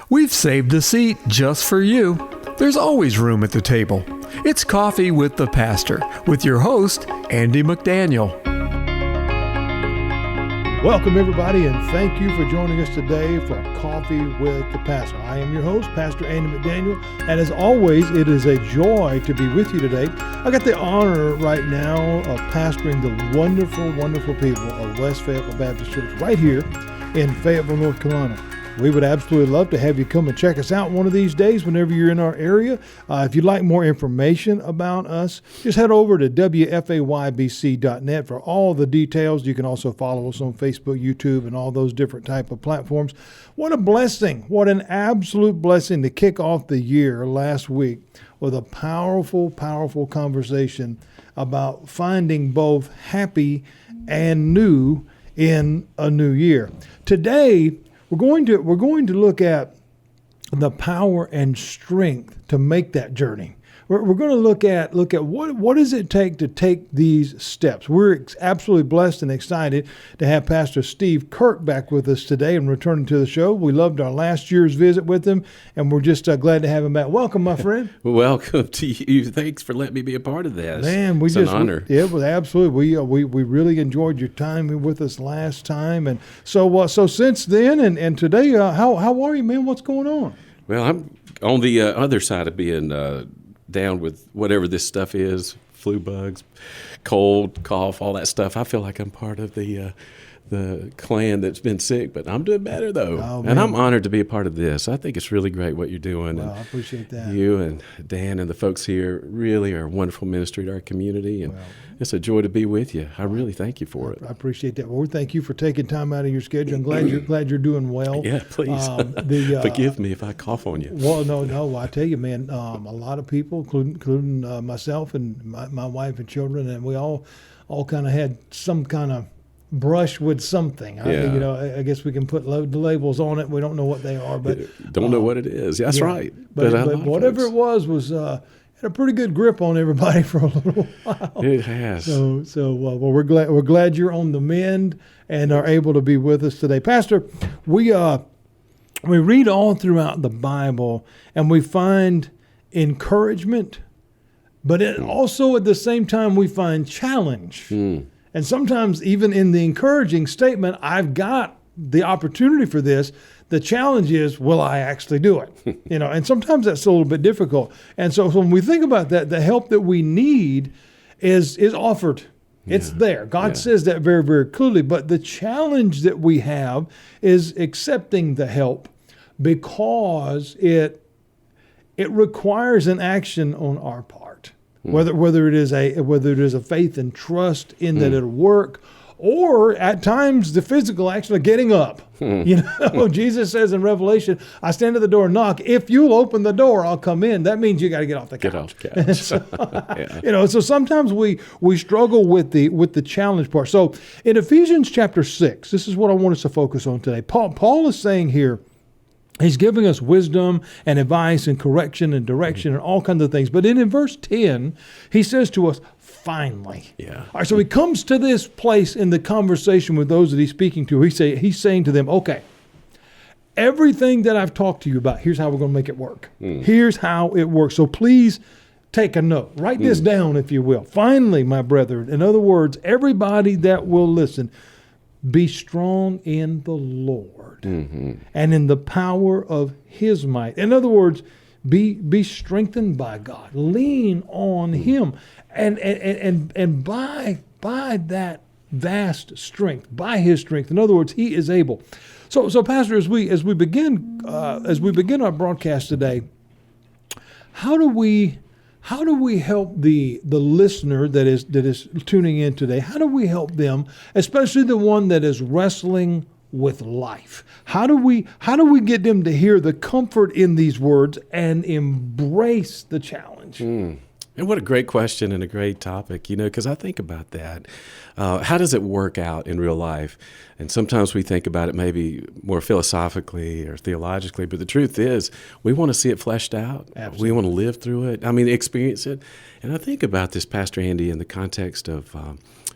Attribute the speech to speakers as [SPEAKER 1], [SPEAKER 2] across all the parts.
[SPEAKER 1] We've saved a seat just for you. There's always room at the table. It's Coffee with the Pastor with your host, Andy McDaniel.
[SPEAKER 2] Welcome, everybody, and thank you for joining us today for Coffee with the Pastor. I am your host, Pastor Andy McDaniel, and as always, it is a joy to be with you today. I got the honor right now of pastoring the wonderful, wonderful people of West Fayetteville Baptist Church right here in Fayetteville, North Carolina. We would absolutely love to have you come and check us out one of these days whenever you're in our area. If you'd like more information about us, just head over to wfaybc.net for all the details. You can also follow us on Facebook, YouTube, and all those different type of platforms. What a blessing. What an absolute blessing to kick off the year last week with a powerful, powerful conversation about finding both happy and new in a new year. Today, we're going to look at the power and strength to make that journey. We're going to look at what does it take to take these steps. We're absolutely blessed and excited to have Pastor Steve Kirk back with us today and returning to the show. We loved our last year's visit with him, and we're just glad to have him back. Welcome, my friend.
[SPEAKER 3] Welcome to you. Thanks for letting me be a part of this.
[SPEAKER 2] Man,
[SPEAKER 3] it's an honor.
[SPEAKER 2] Well, absolutely. We really enjoyed your time with us last time, and so since then and today, how are you, man? What's going on?
[SPEAKER 3] Well, I'm on the other side of being down with whatever this stuff is, flu bugs, cold, cough, all that stuff. I feel like I'm part of the clan that's been sick, but I'm doing better, though. Oh, and I'm honored to be a part of this. I think it's really great what you're doing.
[SPEAKER 2] Well, I appreciate that.
[SPEAKER 3] You and Dan and the folks here really are a wonderful ministry to our community, and it's a joy to be with you. I really thank you for it.
[SPEAKER 2] I appreciate that. Well, we thank you for taking time out of your schedule. I'm glad you're doing well.
[SPEAKER 3] Yeah, please. Forgive me if I cough on you.
[SPEAKER 2] Well, no. I tell you, man, a lot of people, including myself and my wife and children, and we all kind of had some kind of brush with something. I guess we can put the labels on it. We don't know what they are, but
[SPEAKER 3] don't know what it is. That's right.
[SPEAKER 2] But whatever it was had a pretty good grip on everybody for a little while.
[SPEAKER 3] It has.
[SPEAKER 2] So we're glad you're on the mend and are able to be with us today, Pastor. We read all throughout the Bible and we find encouragement, but also at the same time we find challenge. And sometimes even in the encouraging statement, I've got the opportunity for this. The challenge is, will I actually do it? And sometimes that's a little bit difficult. And so when we think about that, the help that we need is offered. It's there. God says that very, very clearly. But the challenge that we have is accepting the help because it requires an action on our part. Whether it is a faith and trust in that it'll work, or at times the physical action of getting up. Jesus says in Revelation, "I stand at the door and knock. If you'll open the door, I'll come in." That means you got to get off the couch.
[SPEAKER 3] Get off the couch.
[SPEAKER 2] So sometimes we struggle with the challenge part. So in Ephesians chapter 6, this is what I want us to focus on today. Paul is saying here, he's giving us wisdom and advice and correction and direction and all kinds of things. But in verse 10, he says to us, finally.
[SPEAKER 3] Yeah.
[SPEAKER 2] All right, so he comes to this place in the conversation with those that he's speaking to. He's saying to them, okay, everything that I've talked to you about, here's how we're going to make it work. Here's how it works. So please take a note. Write this down, if you will. Finally, my brethren. In other words, everybody that will listen, be strong in the Lord and in the power of his might. In other words, be strengthened by God. Lean on him. And by that vast strength, by his strength, in other words, he is able. So Pastor, as we begin our broadcast today, how do we help the listener that is tuning in today? How do we help them, especially the one that is wrestling with life? How do we get them to hear the comfort in these words and embrace the challenge?
[SPEAKER 3] And what a great question and a great topic, because I think about that. How does it work out in real life? And sometimes we think about it maybe more philosophically or theologically, but the truth is we want to see it fleshed out. Absolutely. We want to live through it. Experience it. And I think about this, Pastor Andy, in the context of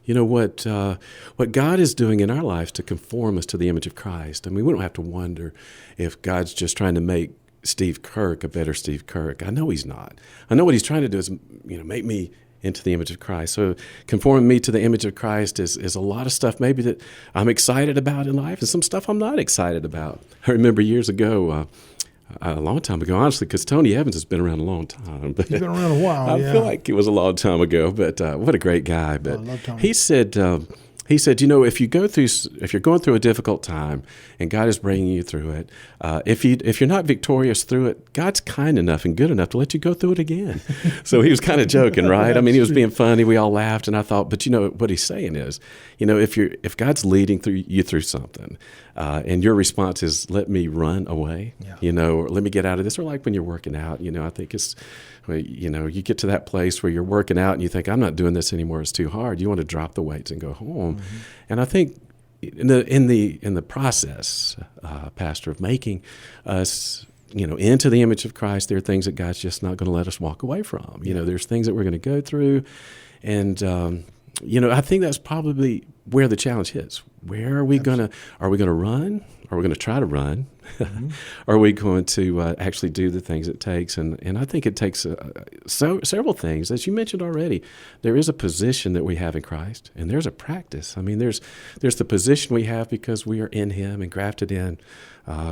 [SPEAKER 3] what God is doing in our lives to conform us to the image of Christ. I mean, we don't have to wonder if God's just trying to make Steve Kirk a better Steve Kirk. I know he's not. I know what he's trying to do is, make me into the image of Christ. So conforming me to the image of Christ is a lot of stuff maybe that I'm excited about in life and some stuff I'm not excited about. I remember years ago, a long time ago, honestly, because Tony Evans has been around a long time. But
[SPEAKER 2] He's been around a while,
[SPEAKER 3] I feel like it was a long time ago, but what a great guy. But
[SPEAKER 2] I love Tony.
[SPEAKER 3] he said, if you're going through a difficult time and God is bringing you through it, if you're not victorious through it, God's kind enough and good enough to let you go through it again. So he was kind of joking, right? I mean, he was being funny. We all laughed, and I thought, but what he's saying is, if God's leading you through something, and your response is, let me run away, or let me get out of this, or like when you're working out, I think it's, you get to that place where you're working out and you think, I'm not doing this anymore. It's too hard. You want to drop the weights and go home. Mm-hmm. And I think in the process, Pastor, of making us, into the image of Christ, there are things that God's just not going to let us walk away from. There's things that we're going to go through. And, I think that's probably where the challenge hits. Where are we going to run? Are we going to try to run? Mm-hmm. Are we going to actually do the things it takes? And I think it takes several things. As you mentioned already, there is a position that we have in Christ, and there's a practice. I mean, there's the position we have because we are in Him and grafted in,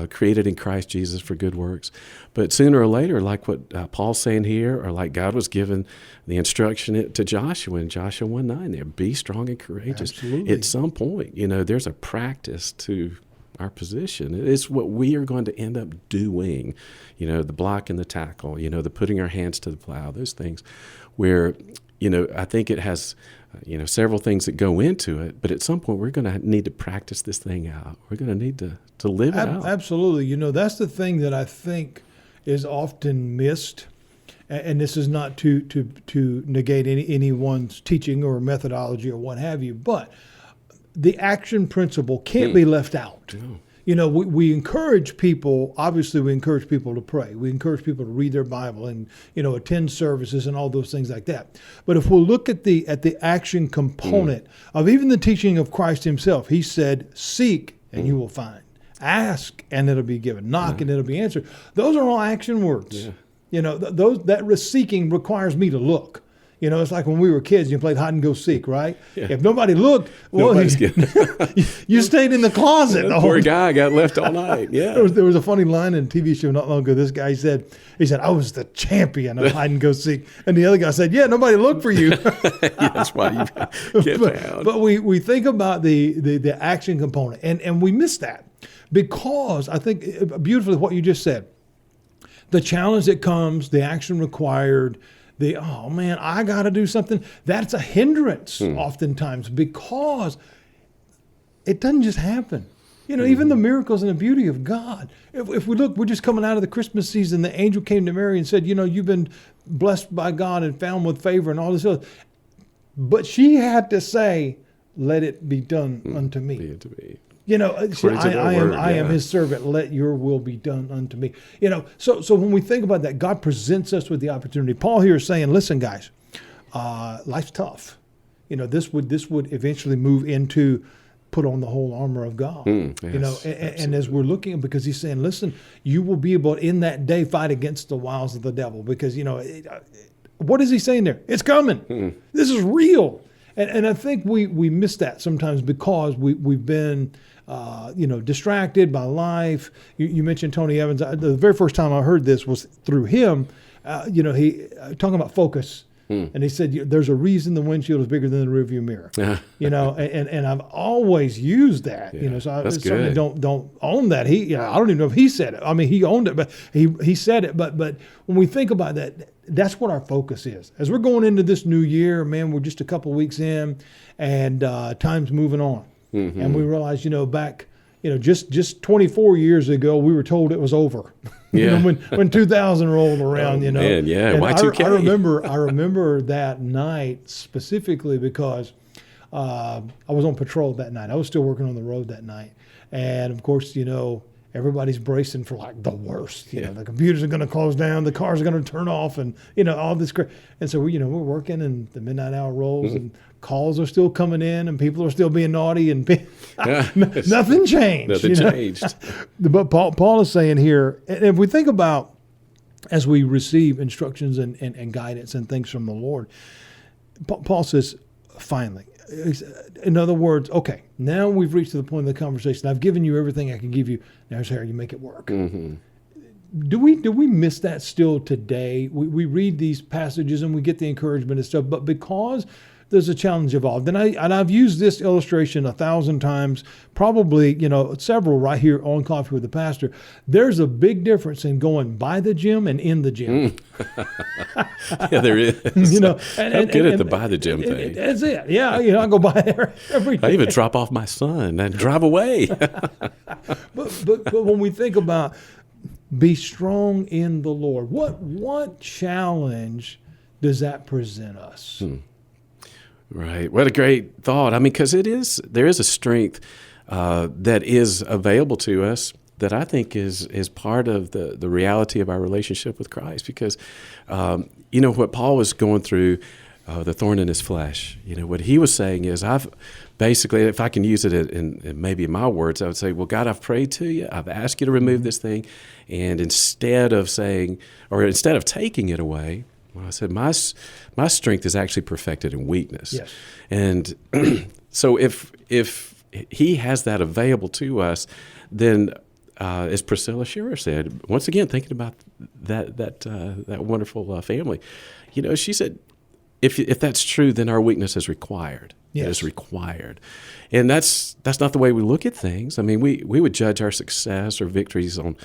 [SPEAKER 3] created in Christ Jesus for good works. But sooner or later, like what Paul's saying here, or like God was given the instruction to Joshua in Joshua 1:9 there, be strong and courageous.
[SPEAKER 2] Absolutely.
[SPEAKER 3] At some point, there's a practice to our position. It's what we are going to end up doing, the block and the tackle, the putting our hands to the plow, those things where, I think it has, several things that go into it, but at some point we're going to need to practice this thing out. We're going to need to live it out.
[SPEAKER 2] Absolutely. That's the thing that I think is often missed. And this is not to negate anyone's teaching or methodology or what have you, but the action principle can't be left out. No. We encourage people, obviously we encourage people to pray. We encourage people to read their Bible and, attend services and all those things like that. But if we'll look at the action component of even the teaching of Christ Himself, He said, seek and you will find. Ask and it'll be given. Knock and it'll be answered. Those are all action words. Yeah. That seeking requires me to look. It's like when we were kids, you played hide and go seek, right? Yeah. If nobody looked, well, you stayed in the closet.
[SPEAKER 3] The poor guy got left all night. Yeah.
[SPEAKER 2] There was a funny line in a TV show not long ago. This guy said, I was the champion of hide and go seek. And the other guy said, yeah, nobody looked for you.
[SPEAKER 3] That's why you get found.
[SPEAKER 2] But we think about the action component, and we miss that because I think beautifully what you just said, the challenge that comes, the action required, I got to do something. That's a hindrance oftentimes because it doesn't just happen. Even the miracles and the beauty of God. If we look, we're just coming out of the Christmas season. The angel came to Mary and said, you've been blessed by God and found with favor and all this other. But she had to say, let it be done unto me.
[SPEAKER 3] Be it to be.
[SPEAKER 2] I am His servant. Let your will be done unto me. So when we think about that, God presents us with the opportunity. Paul here is saying, listen, guys, life's tough. This would eventually move into put on the whole armor of God.
[SPEAKER 3] Yes,
[SPEAKER 2] and as we're looking, because he's saying, listen, you will be able to, in that day, fight against the wiles of the devil. Because, what is he saying there? It's coming. This is real. And I think we miss that sometimes because we've been distracted by life. You mentioned Tony Evans. The very first time I heard this was through him. He talking about focus, and he said there's a reason the windshield is bigger than the rearview mirror. And I've always used that. So I certainly don't own that. I don't even know if he said it. I mean, he owned it, but he said it. But when we think about that, that's what our focus is. As we're going into this new year, man, we're just a couple of weeks in, and time's moving on. And we realize, back, just 24 years ago, we were told it was over. When 2000 rolled around,
[SPEAKER 3] Man, yeah,
[SPEAKER 2] and
[SPEAKER 3] Y2K.
[SPEAKER 2] I remember that night specifically because I was on patrol that night. I was still working on the road that night. And of course, everybody's bracing for like the worst. You know, the computers are going to close down, the cars are going to turn off, and all this. And so we're working, and the midnight hour rolls, and calls are still coming in, and people are still being naughty, and nothing changed.
[SPEAKER 3] Nothing changed.
[SPEAKER 2] But Paul is saying here, and if we think about as we receive instructions and guidance and things from the Lord, Paul says, finally. In other words, okay, now we've reached to the point of the conversation. I've given you everything I can give you. Now here's how you make it work.
[SPEAKER 3] Mm-hmm.
[SPEAKER 2] Do we miss that still today? We read these passages and we get the encouragement and stuff, but because there's a challenge involved, and I've used this illustration 1,000 times, probably several right here on Coffee with the Pastor. There's a big difference in going by the gym and in the gym.
[SPEAKER 3] Yeah, there is. I'm good at the by the gym thing.
[SPEAKER 2] That's it. Yeah, I go by there every day.
[SPEAKER 3] I even drop off my son and drive away.
[SPEAKER 2] But when we think about be strong in the Lord, what challenge does that present us?
[SPEAKER 3] Right. What a great thought. I mean, because there is a strength that is available to us that I think is part of the reality of our relationship with Christ. Because, what Paul was going through, the thorn in his flesh, what he was saying is, I've basically, if I can use it in maybe in my words, I would say, well, God, I've prayed to you. I've asked you to remove this thing. And instead of taking it away, well, I said, my strength is actually perfected in weakness.
[SPEAKER 2] Yes.
[SPEAKER 3] And so if he has that available to us, then as Priscilla Shearer said, once again, thinking about that wonderful family, she said, if that's true, then our weakness is required.
[SPEAKER 2] Yes.
[SPEAKER 3] It is required. And that's not the way we look at things. I mean, we would judge our success or victories on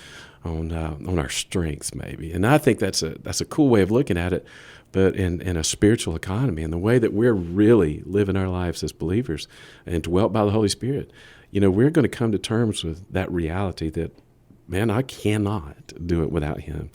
[SPEAKER 3] our strengths, maybe. And I think that's a cool way of looking at it, but in a spiritual economy, in the way that we're really living our lives as believers and dwelt by the Holy Spirit, we're going to come to terms with that reality that, man, I cannot do it without him.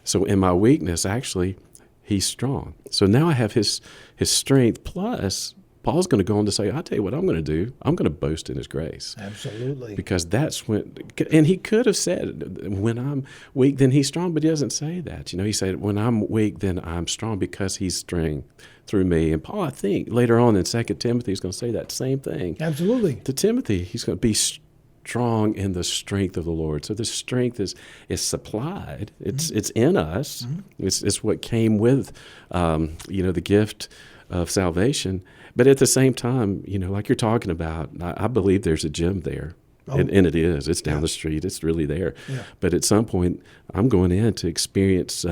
[SPEAKER 3] So in my weakness, actually, he's strong. So now I have his strength, plus Paul's going to go on to say, I'll tell you what I'm going to do. I'm going to boast in his grace.
[SPEAKER 2] Absolutely.
[SPEAKER 3] Because that's when, and he could have said, when I'm weak, then he's strong, but he doesn't say that. He said, when I'm weak, then I'm strong because he's strong through me. And Paul, I think, later on in 2 Timothy, is going to say that same thing.
[SPEAKER 2] Absolutely.
[SPEAKER 3] To Timothy, he's going to be strong in the strength of the Lord. So the strength is supplied. It's in us. Mm-hmm. It's what came with, the gift of salvation. But at the same time, like you're talking about, I believe there's a gym there. Oh. And it is. It's down the street. It's really there. Yeah. But at some point, I'm going in to experience,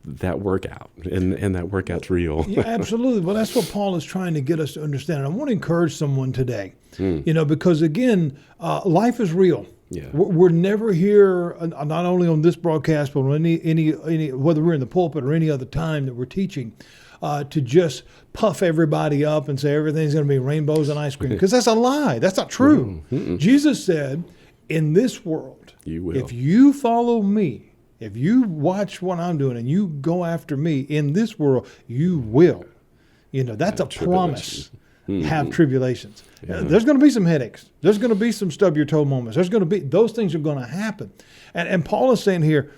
[SPEAKER 3] that workout. And that workout's real.
[SPEAKER 2] Yeah, absolutely. Well, that's what Paul is trying to get us to understand. And I want to encourage someone today, because, again, life is real. Yeah. We're never here, not only on this broadcast, but on any whether we're in the pulpit or any other time that we're teaching, to just puff everybody up and say everything's going to be rainbows and ice cream, because that's a lie. That's not true. Mm-hmm. Jesus said, in this world, you will. If you follow me, if you watch what I'm doing and you go after me in this world, you will. That's a promise. Mm-hmm. Have tribulations. Yeah. There's going to be some headaches. There's going to be some stub your toe moments. Those things are going to happen. And Paul is saying here,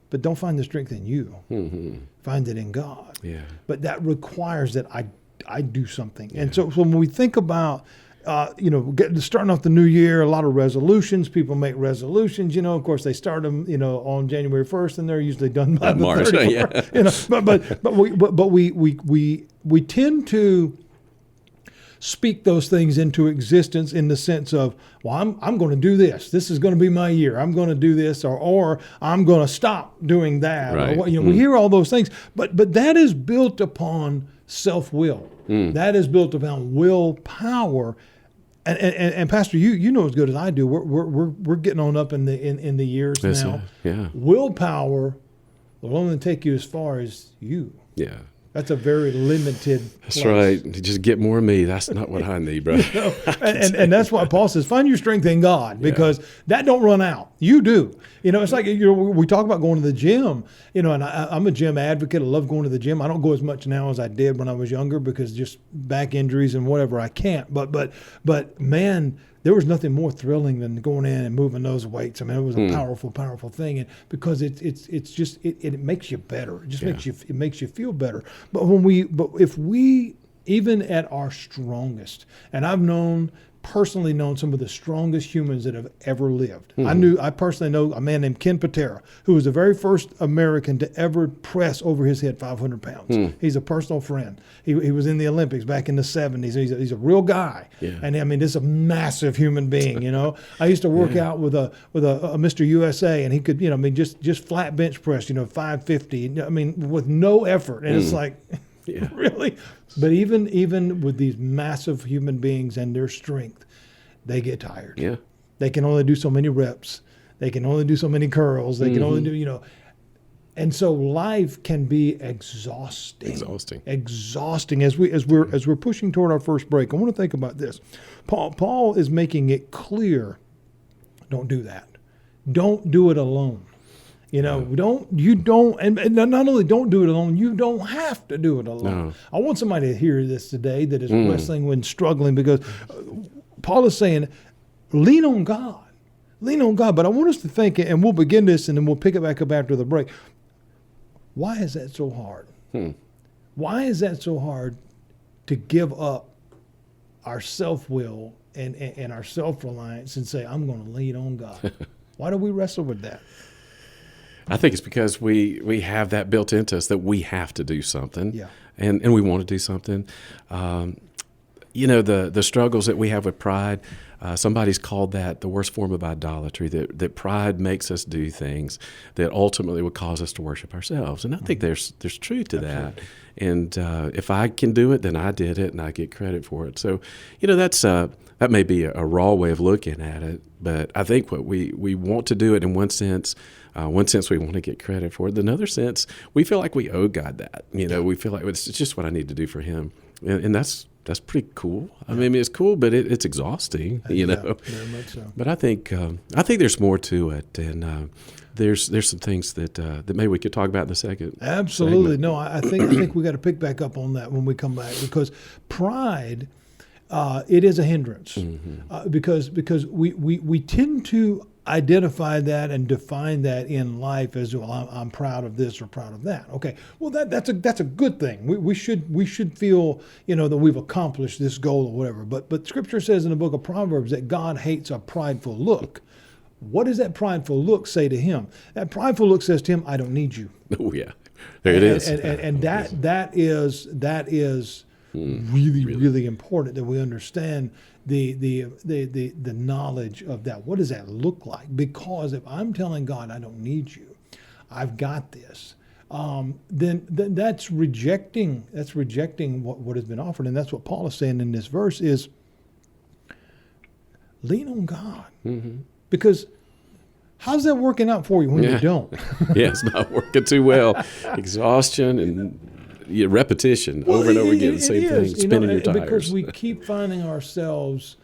[SPEAKER 2] but don't find the strength in you. Mm-hmm. Find it in God. Yeah. But that requires that I do something. Yeah. And so when we think about, starting off the new year, a lot of resolutions. People make resolutions. Of course, they start them, on January 1st, and they're usually done by the
[SPEAKER 3] March.
[SPEAKER 2] 31st. But we tend to speak those things into existence in the sense of, well, I'm going to do this. This is going to be my year. I'm going to do this, or I'm going to stop doing that.
[SPEAKER 3] Right.
[SPEAKER 2] Or, we hear all those things, but that is built upon self-will. That is built upon willpower. And Pastor, you know as good as I do. We're getting on up in the years now.
[SPEAKER 3] Yeah.
[SPEAKER 2] Willpower will only take you as far as you.
[SPEAKER 3] Yeah.
[SPEAKER 2] That's a very limited place.
[SPEAKER 3] That's right. Just get more of me. That's not what I need, bro.
[SPEAKER 2] and that's why Paul says, find your strength in God, because that don't run out. You do. It's like, we talk about going to the gym, and I'm a gym advocate. I love going to the gym. I don't go as much now as I did when I was younger because just back injuries and whatever, I can't. But man, there was nothing more thrilling than going in and moving those weights. I mean, it was a powerful thing, and because it makes you better. It just makes you feel better. But if we even at our strongest, and I've personally known some of the strongest humans that have ever lived. I personally know a man named Ken Patera, who was the very first American to ever press over his head 500 pounds. He's a personal friend. He was in the Olympics back in the 70s. He's a real guy. Yeah. And I mean, this is a massive human being, I used to work out with a Mr. USA, and he could, just flat bench press, 550, with no effort. And it's like, really? But even with these massive human beings and their strength, they get tired. Yeah. They can only do so many reps. They can only do so many curls. They can only do, and so life can be exhausting. Exhausting as we're pushing toward our first break. I want to think about this. Paul is making it clear, don't do that. Don't do it alone. And not only don't do it alone, you don't have to do it alone. No. I want somebody to hear this today that is wrestling when struggling, because Paul is saying, lean on God. Lean on God. But I want us to think, and we'll begin this and then we'll pick it back up after the break. Why is that so hard? Why is that so hard to give up our self-will and our self-reliance and say, I'm going to lean on God? Why do we wrestle with that?
[SPEAKER 3] I think it's because we have that built into us that we have to do something, and we want to do something. The struggles that we have with pride, somebody's called that the worst form of idolatry, that pride makes us do things that ultimately would cause us to worship ourselves. And I think there's truth to that. And if I can do it, then I did it, and I get credit for it. So, that may be a raw way of looking at it, but I think what we want to do it in one sense we want to get credit for it. In another sense, we feel like we owe God that. We feel like it's just what I need to do for Him, and that's pretty cool. I mean, it's cool, but it's exhausting. Very much so. But I think there's more to it, and there's some things that maybe we could talk about in the second.
[SPEAKER 2] Absolutely.
[SPEAKER 3] segment.
[SPEAKER 2] No, I think we got to pick back up on that when we come back, because pride, it is a hindrance, because we tend to identify that and define that in life as, well, I'm proud of this or proud of that. Okay, well that's a good thing. We should feel that we've accomplished this goal or whatever. But Scripture says in the book of Proverbs that God hates a prideful look. What does that prideful look say to him? That prideful look says to him, I don't need you.
[SPEAKER 3] Oh yeah, there it is.
[SPEAKER 2] And that is really important that we understand the knowledge of that. What does that look like? Because if I'm telling God I don't need you, I've got this, then that's rejecting what has been offered. And that's what Paul is saying in this verse is lean on God. Because how's that working out for you when you don't?
[SPEAKER 3] It's not working too well. Exhaustion and repetition over and over again, the same thing, spinning your tires.
[SPEAKER 2] Because we keep finding ourselves,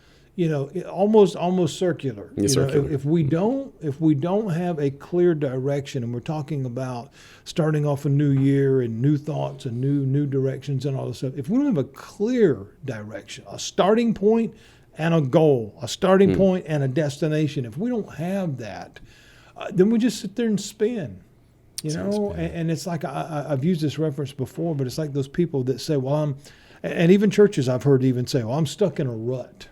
[SPEAKER 2] almost circular. If we don't have a clear direction, and we're talking about starting off a new year and new thoughts and new directions and all this stuff. If we don't have a clear direction, a starting point and a goal, a starting point and a destination, if we don't have that, then we just sit there and spin. And it's like I've used this reference before, but it's like those people that say, well, and even churches I've heard even say, well, I'm stuck in a rut.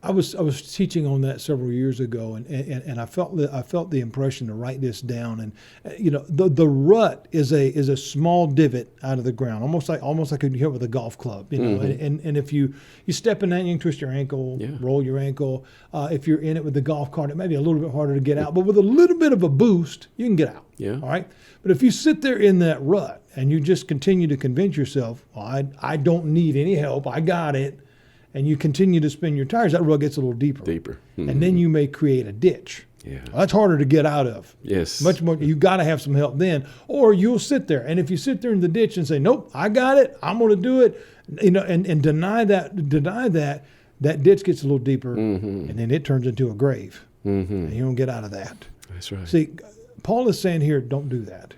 [SPEAKER 2] I was teaching on that several years ago, and I felt the impression to write this down. And the rut is a small divot out of the ground, almost like you hit with a golf club. And if you step in that, you can twist your ankle, roll your ankle. If you're in it with the golf cart, it may be a little bit harder to get out, but with a little bit of a boost, you can get out. All right. But if you sit there in that rut and you just continue to convince yourself, well, I don't need any help, I got it, and you continue to spin your tires, that rut gets a little deeper. And then you may create a ditch. Well, that's harder to get out of.
[SPEAKER 3] Yes.
[SPEAKER 2] Much more. You got to have some help then, or you'll sit there. And if you sit there in the ditch and say, "Nope, I got it. I'm going to do it," and deny that ditch gets a little deeper, and then it turns into a grave, and you don't get out of that.
[SPEAKER 3] That's right.
[SPEAKER 2] See, Paul is saying here, don't do that.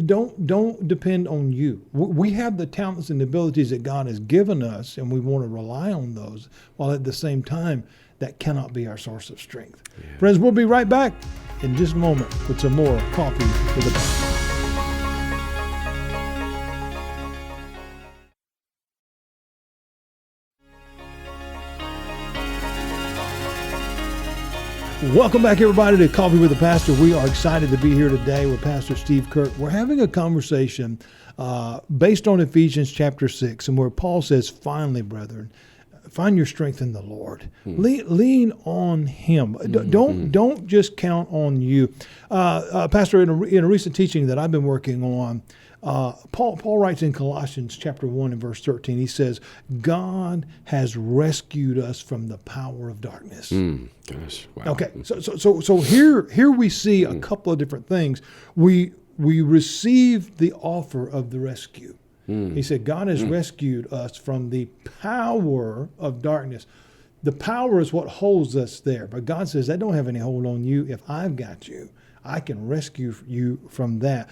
[SPEAKER 2] Don't depend on you. We have the talents and abilities that God has given us, and we want to rely on those, while at the same time, that cannot be our source of strength. Yeah. Friends, we'll be right back in just a moment with some more Coffee with the Pastor. Welcome back, everybody, to Coffee with the Pastor. We are excited to be here today with Pastor Steve Kirk. We're having a conversation based on Ephesians chapter 6, and where Paul says, finally, brethren, find your strength in the Lord. Lean on Him. Don't just count on you. Pastor, in a recent teaching that I've been working on, Paul writes in Colossians chapter 1 and verse 13, he says, God has rescued us from the power of darkness.
[SPEAKER 3] Gosh, wow.
[SPEAKER 2] Okay, so here we see a couple of different things. We receive the offer of the rescue. He said, God has rescued us from the power of darkness. The power is what holds us there. But God says, that don't have any hold on you. If I've got you, I can rescue you from that.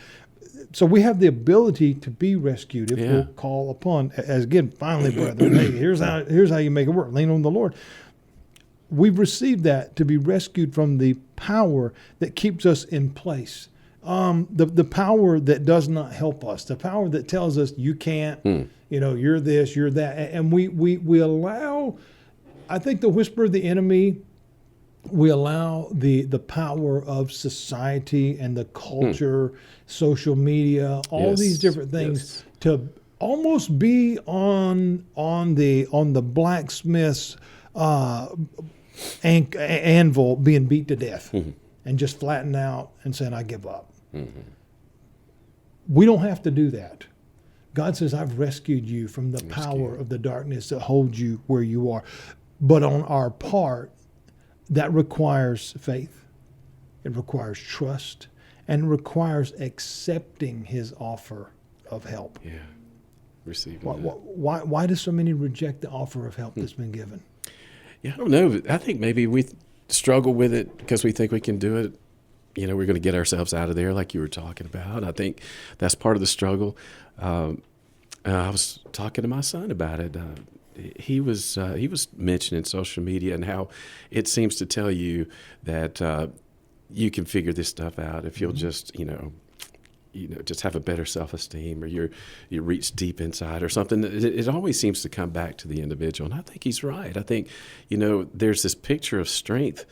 [SPEAKER 2] So we have the ability to be rescued if we'll call upon, as again, finally, brethren, hey, here's how you make it work. Lean on the Lord. We've received that to be rescued from the power that keeps us in place. The power that does not help us, the power that tells us you can't, you're this, you're that. And we allow, I think, the whisper of the enemy. We allow the power of society and the culture, social media, all these different things to almost be on the blacksmith's anvil being beat to death, and just flatten out and saying, I give up. We don't have to do that. God says, I've rescued you from the power of the darkness that holds you where you are. But on our part, that requires faith, it requires trust, and it requires accepting His offer of help.
[SPEAKER 3] Yeah, receiving
[SPEAKER 2] why do so many reject the offer of help that's been given?
[SPEAKER 3] Yeah, I don't know. I think maybe we struggle with it because we think we can do it. We're going to get ourselves out of there like you were talking about. I think that's part of the struggle. I was talking to my son about it. He was mentioning social media and how it seems to tell you that you can figure this stuff out if you'll just just have a better self-esteem, or you reach deep inside or something. It always seems to come back to the individual, and I think he's right. I think there's this picture of strength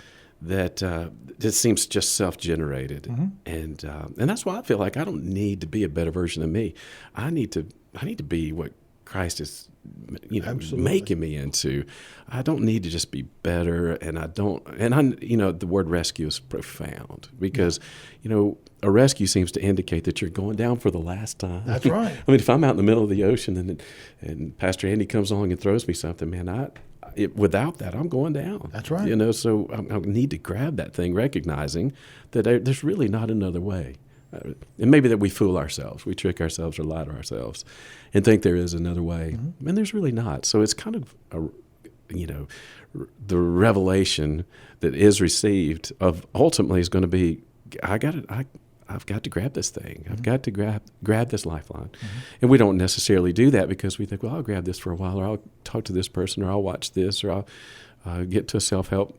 [SPEAKER 3] that seems just self-generated, and that's why I feel like I don't need to be a better version of me. I need to be what Christ is making me into. I don't need to just be better, and the word rescue is profound because a rescue seems to indicate that you're going down for the last time.
[SPEAKER 2] That's right.
[SPEAKER 3] I mean, if I'm out in the middle of the ocean and Pastor Andy comes along and throws me something, man, without that, I'm going down.
[SPEAKER 2] That's right.
[SPEAKER 3] So I need to grab that thing, recognizing that there's really not another way. And maybe that we fool ourselves, we trick ourselves or lie to ourselves and think there is another way. And there's really not. So it's kind of, the revelation that is received of ultimately is going to be, I've got to grab this thing. I've got to grab this lifeline. And we don't necessarily do that because we think, well, I'll grab this for a while, or I'll talk to this person, or I'll watch this, or I'll get to a self-help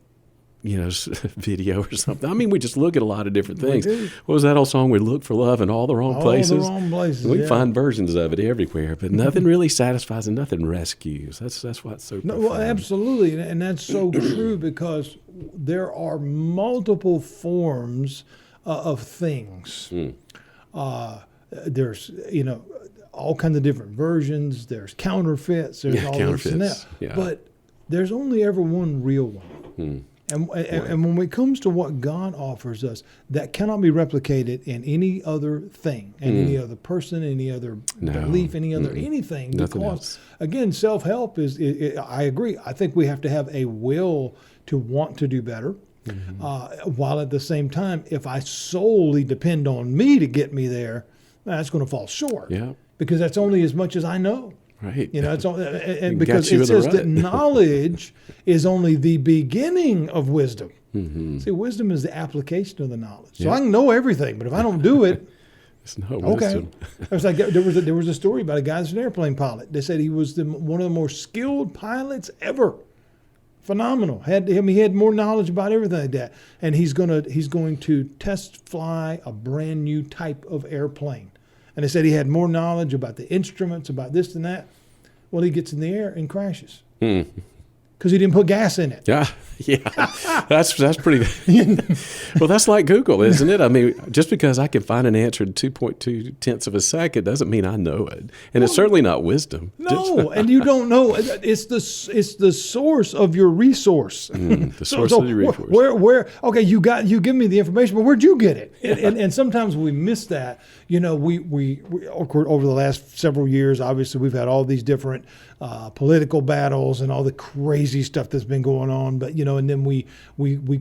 [SPEAKER 3] video or something. I mean, we just look at a lot of different things. What was that old song? We look for love in all the wrong places.
[SPEAKER 2] All the wrong places.
[SPEAKER 3] We find versions of it everywhere, but nothing really satisfies and nothing rescues. That's what's so profound.
[SPEAKER 2] Well, absolutely, and that's so true because there are multiple forms of things. There's all kinds of different versions. There's counterfeits. There's all this and that. But there's only ever one real one. And when it comes to what God offers us, that cannot be replicated in any other thing, and any other person, any other belief, any other anything.
[SPEAKER 3] Nothing
[SPEAKER 2] because,
[SPEAKER 3] else.
[SPEAKER 2] Again, self-help is, I agree. I think we have to have a will to want to do better. While at the same time, if I solely depend on me to get me there, that's going to fall short.
[SPEAKER 3] Yeah.
[SPEAKER 2] Because that's only as much as I know.
[SPEAKER 3] Right.
[SPEAKER 2] It's all, and because it says that knowledge is only the beginning of wisdom.
[SPEAKER 3] Mm-hmm.
[SPEAKER 2] See, wisdom is the application of the knowledge. So
[SPEAKER 3] Yeah.
[SPEAKER 2] I can know everything, but if I don't do it,
[SPEAKER 3] It's not
[SPEAKER 2] okay.
[SPEAKER 3] wisdom.
[SPEAKER 2] It was like there was a story about a guy that's an airplane pilot. They said he was one of the more skilled pilots ever. Phenomenal. He had more knowledge about everything like that. And he's going to test fly a brand new type of airplane. And they said he had more knowledge about the instruments, about this and that. Well, he gets in the air and crashes because he didn't put gas in it.
[SPEAKER 3] Yeah, that's pretty. Well, that's like Google, isn't it? I mean, just because I can find an answer in 2.2 tenths of a second doesn't mean I know it, and it's certainly not wisdom.
[SPEAKER 2] No, and you don't know. It's the source of your resource.
[SPEAKER 3] The source of your resource.
[SPEAKER 2] Where? Okay, you give me the information, but where'd you get it? And sometimes we miss that. You know, we over the last several years, obviously we've had all these different political battles and all the crazy stuff that's been going on. But you know, and then we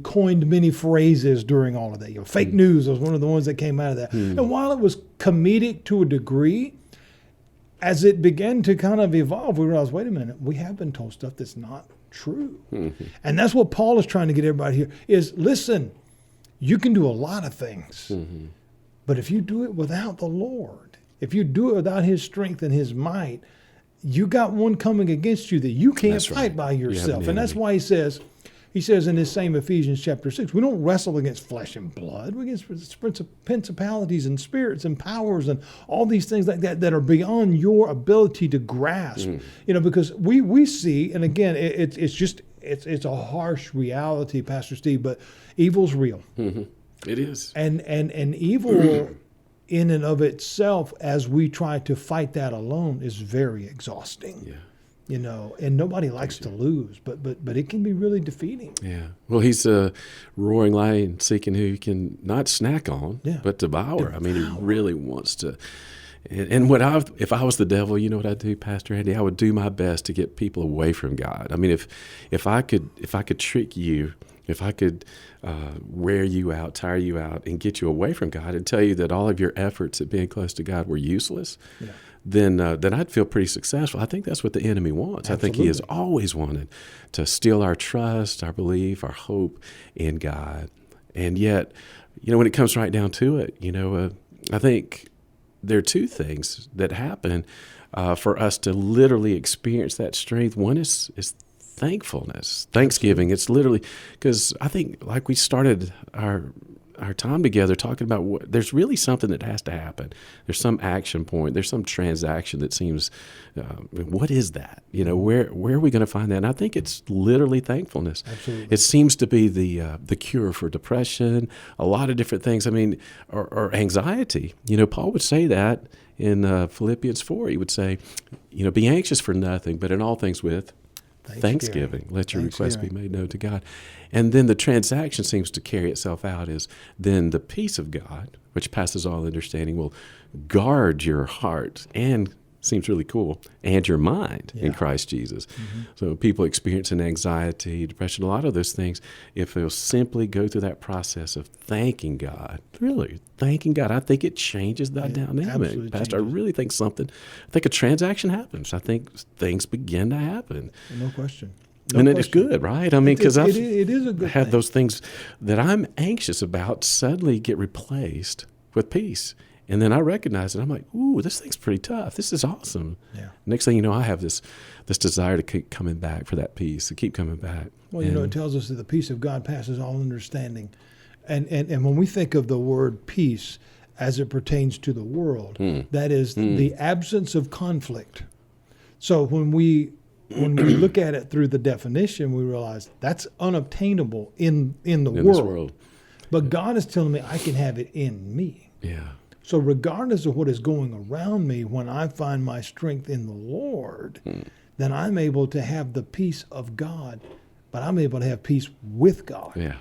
[SPEAKER 2] coined many phrases during all of that. You know, fake news was one of the ones that came out of that. And while it was comedic to a degree, as it began to kind of evolve, we realized, wait a minute, we have been told stuff that's not true. And that's what Paul is trying to get everybody here is, listen, you can do a lot of things, but if you do it without the Lord, if you do it without his strength and his might, you got one coming against you that you can't
[SPEAKER 3] That's
[SPEAKER 2] fight
[SPEAKER 3] right.
[SPEAKER 2] by
[SPEAKER 3] You have
[SPEAKER 2] yourself.
[SPEAKER 3] an
[SPEAKER 2] And that's
[SPEAKER 3] enemy.
[SPEAKER 2] why he says in this same Ephesians chapter 6, we don't wrestle against flesh and blood. We against principalities and spirits and powers and all these things like that are beyond your ability to grasp. You know, because we see, and again, it's a harsh reality, Pastor Steve, but evil's real.
[SPEAKER 3] It is.
[SPEAKER 2] And evil in and of itself, as we try to fight that alone, is very exhausting.
[SPEAKER 3] Yeah.
[SPEAKER 2] You know, and nobody likes to lose, but it can be really defeating.
[SPEAKER 3] Yeah. Well, he's a roaring lion seeking who he can not snack on, but devour. I mean, he really wants to. And if I was the devil, you know what I'd do, Pastor Andy? I would do my best to get people away from God. I mean, if I could trick you, if I could wear you out, tire you out, and get you away from God, and tell you that all of your efforts at being close to God were useless, then I'd feel pretty successful. I think that's what the enemy wants.
[SPEAKER 2] Absolutely.
[SPEAKER 3] I think he has always wanted to steal our trust, our belief, our hope in God. And yet, you know, when it comes right down to it, you know, I think there are two things that happen for us to literally experience that strength. One is thankfulness, thanksgiving. It's literally, because I think like we started our time together talking about there's really something that has to happen. There's some action point. There's some transaction that seems, what is that? You know, where are we going to find that? And I think it's literally thankfulness.
[SPEAKER 2] Absolutely.
[SPEAKER 3] It seems to be the cure for depression, a lot of different things. I mean, or anxiety. You know, Paul would say that in Philippians 4. He would say, you know, be anxious for nothing, but in all things with Thanksgiving. Let your requests be made known to God. And then the transaction seems to carry itself out is then the peace of God, which passes all understanding, will guard your heart and, seems really cool, and your mind in Christ Jesus. So people experiencing anxiety, depression, a lot of those things, if they'll simply go through that process of thanking God, really thanking God, I think it changes that dynamic. Pastor, I really think I think a transaction happens. I think things begin to happen.
[SPEAKER 2] No question.
[SPEAKER 3] And it is good, right? I mean, because
[SPEAKER 2] it is a good
[SPEAKER 3] had
[SPEAKER 2] thing.
[SPEAKER 3] those things that I'm anxious about suddenly get replaced with peace. And then I recognize it. I'm like, ooh, this thing's pretty tough. This is awesome.
[SPEAKER 2] Yeah.
[SPEAKER 3] Next thing you know, I have this desire to keep coming back for that peace, to keep coming back.
[SPEAKER 2] Well, you know, it tells us that the peace of God passes all understanding. And when we think of the word peace as it pertains to the world, that is the absence of conflict. So when we look at it through the definition, we realize that's unobtainable in the
[SPEAKER 3] in
[SPEAKER 2] world.
[SPEAKER 3] this world.
[SPEAKER 2] But God is telling me I can have it in me.
[SPEAKER 3] Yeah.
[SPEAKER 2] So regardless of what is going around me, when I find my strength in the Lord, then I'm able to have the peace of God, but I'm able to have peace with God.
[SPEAKER 3] Yeah.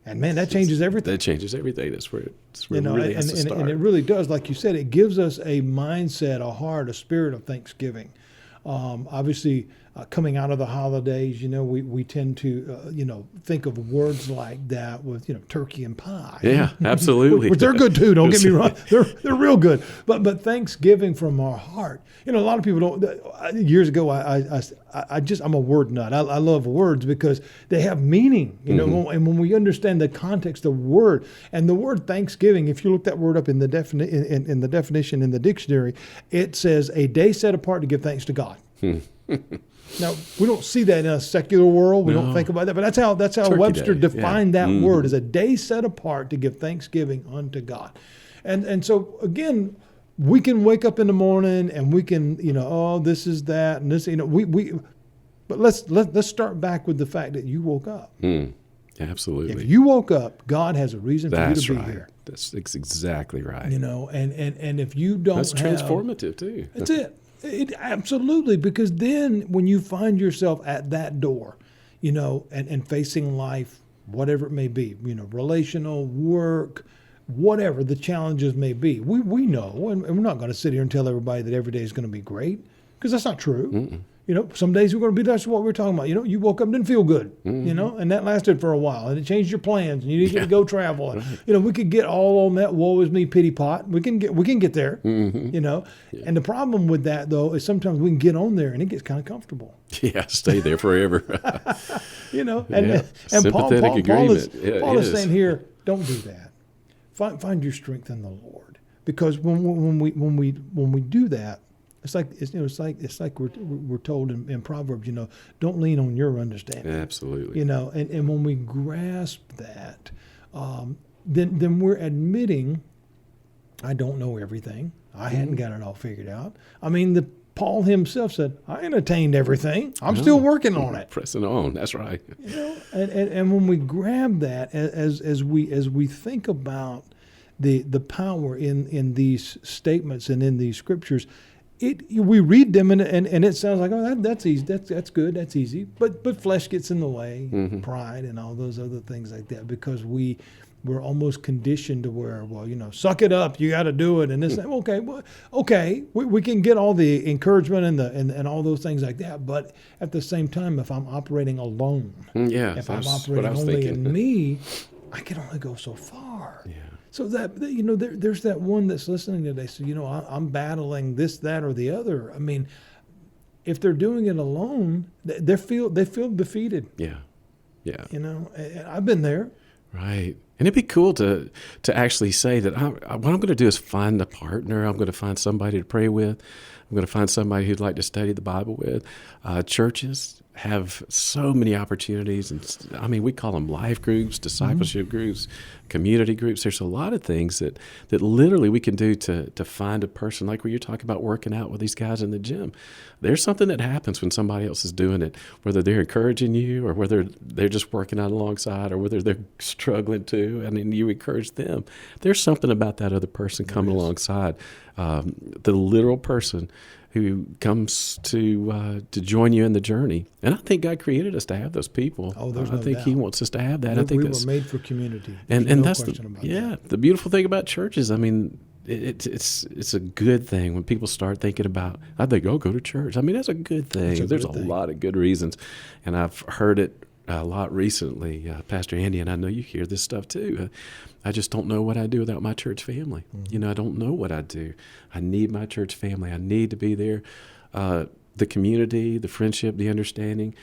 [SPEAKER 2] And man, that changes everything.
[SPEAKER 3] That changes everything. That's where it
[SPEAKER 2] You know,
[SPEAKER 3] really has to start.
[SPEAKER 2] and it really does. Like you said, it gives us a mindset, a heart, a spirit of thanksgiving. Obviously, coming out of the holidays, we tend to, think of words like that with, turkey and pie.
[SPEAKER 3] Yeah, absolutely.
[SPEAKER 2] Which they're good too. Don't get me wrong. They're real good. But Thanksgiving from our heart. A lot of people don't. Years ago, I'm a word nut. I love words because they have meaning. And when we understand the context of the word and the word Thanksgiving, if you look that word up in the definition in the dictionary, it says a day set apart to give thanks to God. Now, we don't see that in a secular world. We don't think about that. But that's how
[SPEAKER 3] Turkey
[SPEAKER 2] Webster
[SPEAKER 3] Day.
[SPEAKER 2] defined that word, as a day set apart to give thanksgiving unto God. And so, again, we can wake up in the morning and we can, this is that and this, but let's start back with the fact that you woke up.
[SPEAKER 3] Absolutely.
[SPEAKER 2] If you woke up, God has a reason for you to be here.
[SPEAKER 3] That's exactly right.
[SPEAKER 2] And if you don't
[SPEAKER 3] That's transformative too.
[SPEAKER 2] That's it. It absolutely, because then when you find yourself at that door, and facing life, whatever it may be, relational, work, whatever the challenges may be, we know, and we're not going to sit here and tell everybody that every day is going to be great, because that's not true. Mm-mm. Some days we're going to be, that's what we're talking about. You woke up and didn't feel good, and that lasted for a while, and it changed your plans, and you didn't get to go travel. Right. We could get all on that woe is me pity pot. We can get there, Yeah. And the problem with that, though, is sometimes we can get on there, and it gets kind of comfortable.
[SPEAKER 3] Yeah, stay there forever.
[SPEAKER 2] And Paul is saying here, don't do that. Find your strength in the Lord, because when we do that, it's like we're told in Proverbs, don't lean on your understanding.
[SPEAKER 3] Absolutely.
[SPEAKER 2] And when we grasp that, then we're admitting, I don't know everything. I hadn't got it all figured out. I mean, Paul himself said, I ain't attained everything. I'm still working on it.
[SPEAKER 3] Pressing on. That's right.
[SPEAKER 2] And when we grab that, as we think about the power in these statements and in these scriptures, we read them and it sounds like, oh, that's easy, that's good, that's easy. But flesh gets in the way, pride and all those other things like that, because we're almost conditioned to where, suck it up, you got to do it, and this. Okay, we can get all the encouragement and all those things like that, but at the same time, if I'm operating alone, if I'm operating only in me, I can only go so far. Yeah. So that, there's that one that's listening today. So, I'm battling this, that, or the other. I mean, if they're doing it alone, they feel defeated.
[SPEAKER 3] Yeah. Yeah.
[SPEAKER 2] And I've been there.
[SPEAKER 3] Right. And it'd be cool to actually say that what I'm going to do is find a partner. I'm going to find somebody to pray with. I'm going to find somebody who'd like to study the Bible with. Churches have so many opportunities. And we call them life groups, discipleship groups, community groups. There's a lot of things that literally we can do to find a person, like when you're talking about working out with these guys in the gym. There's something that happens when somebody else is doing it, whether they're encouraging you or whether they're just working out alongside or whether they're struggling too, and then you encourage them. There's something about that other person coming alongside, the literal person who comes to join you in the journey. And I think God created us to have those people.
[SPEAKER 2] Oh, there's no
[SPEAKER 3] I think
[SPEAKER 2] doubt.
[SPEAKER 3] He wants us to have that. I think
[SPEAKER 2] we were made for community.
[SPEAKER 3] And
[SPEAKER 2] no
[SPEAKER 3] that's the beautiful thing about churches. It's a good thing when people start thinking about, I think, go to church. That's a good thing. There's a lot of good reasons. And I've heard it a lot recently, Pastor Andy, and I know you hear this stuff too. I just don't know what I'd do without my church family. Mm-hmm. I don't know what I'd do. I need my church family. I need to be there. The community, the friendship, the understanding.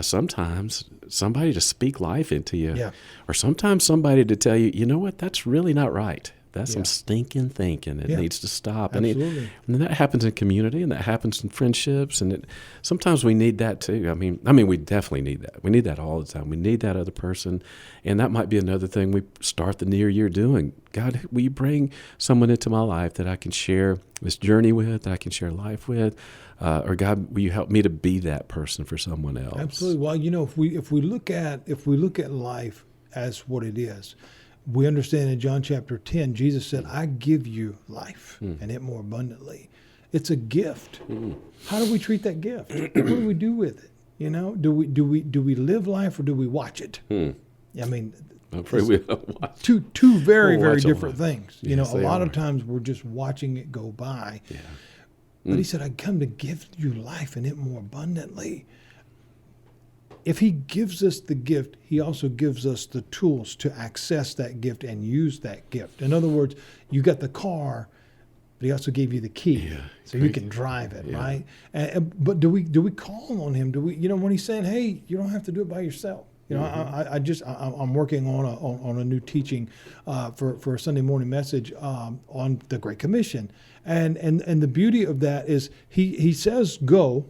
[SPEAKER 3] Sometimes somebody to speak life into you, or sometimes somebody to tell you, you know what, that's really not right. That's some stinking thinking. It needs to stop.
[SPEAKER 2] Absolutely.
[SPEAKER 3] And that happens in community, and that happens in friendships, and sometimes we need that too. We definitely need that. We need that all the time. We need that other person, and that might be another thing we start the new year doing. God, will you bring someone into my life that I can share this journey with, that I can share life with, or God, will you help me to be that person for someone else?
[SPEAKER 2] Absolutely. Well, if we look at life as what it is, we understand in John chapter 10, Jesus said, I give you life and it more abundantly. It's a gift. How do we treat that gift? What do we do with it? Do we live life or do we watch it?
[SPEAKER 3] I'm afraid we don't watch.
[SPEAKER 2] Two very, very different things.
[SPEAKER 3] Yes,
[SPEAKER 2] a lot of times we're just watching it go by. Yeah. But he said, I come to give you life and it more abundantly. if he gives us the gift, he also gives us the tools to access that gift and use that gift. In other words, you got the car, but he also gave you the key, so you can drive it, right? But do we call on him? Do we, when he's saying, "Hey, you don't have to do it by yourself." I'm working on a new teaching for a Sunday morning message on the Great Commission, and the beauty of that is he says go.